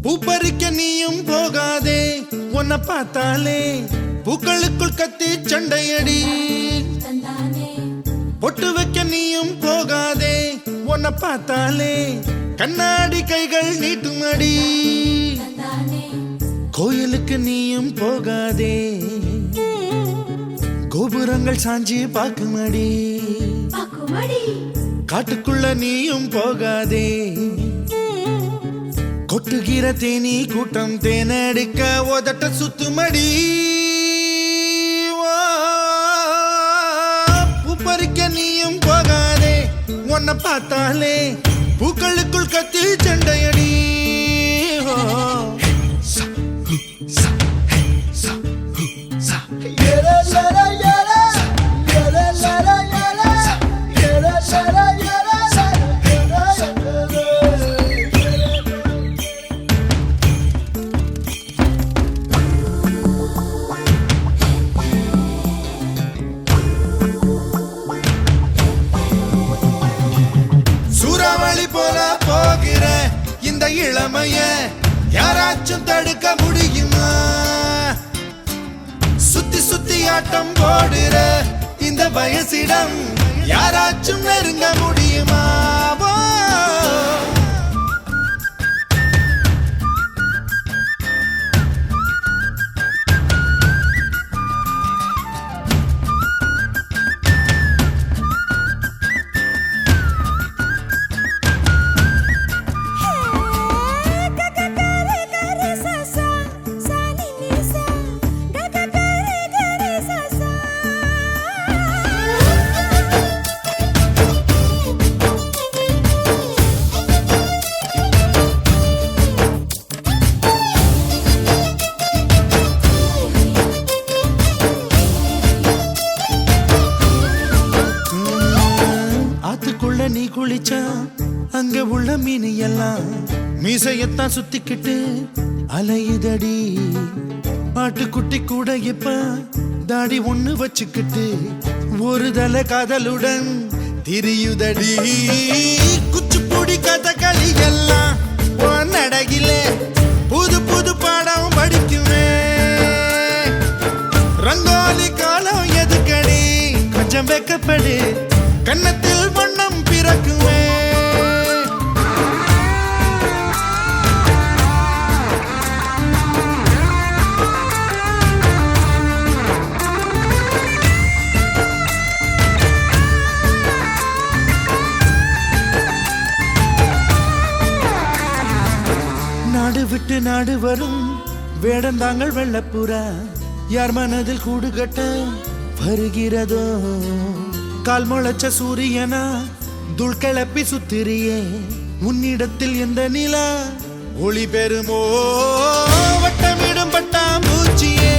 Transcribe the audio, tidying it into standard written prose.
பூப்பறிக்க நீயும் போகாதே, உன்னை பார்த்தாலே பூக்களுக்குள் கத்தி சண்டையடி. பொட்டு வைக்க நீயும் போகாதே, உன்னை பார்த்தாலே கண்ணாடி கைகள் நீட்டுமடி. கோயிலுக்கு நீயும் போகாதே, கோபுரங்கள் சாஞ்சி பாக்குமடி. காட்டுக்குள்ள நீயும் போகாதே, கொட்டுகிற தேனி கூட்டம் தேனடிக்க உதட்ட சுத்துமடி. பூப்பறிக்க நீயும் போகாதே, உன்னை பார்த்தாலே பூக்களுக்குள் கத்தி சண்டையடி. சூறாவளி போல போகிற இந்த இளமைய யாராச்சும் தடுக்க முடியுமா? சுத்தி சுத்தி ஆட்டம் போடுற இந்த வயசிடம் யாராச்சும் நெருங்க முடியுமா? நீ குளிச்சா அங்க உள்ள மீன் எல்லாம் மீசையத்தான் சுத்திக்கிட்டு அலையுதடி. பாட்டுக்குட்டி கூட இப்ப தாடி ஒண்ணு வச்சுக்கிட்டு ஒரு தலை காதலுடன் திரியுதடி. குச்சிப்புடி கதகளி எல்லாம் நடகிலே புது புது பாடம் படிக்குமே. ரங்கோலி காலம் எதுக்கடி, கொஞ்சம் வெக்கப்படு, கன்னத்தில் வண்ணம் பிறக்குமே. நாடு விட்டு நாடு வரும் வேடந்தாங்கள் வெள்ளப்புறா யார் மனதில் கூடு கட்ட வருகிறதோ? கால் முளைச்ச சூரியனா துள் கிளப்பி சுத்திரியே, உன்னிடத்தில் எந்த நிலா ஒளி பெறுமோ? வட்டமிடும் பட்டாம்பூச்சியே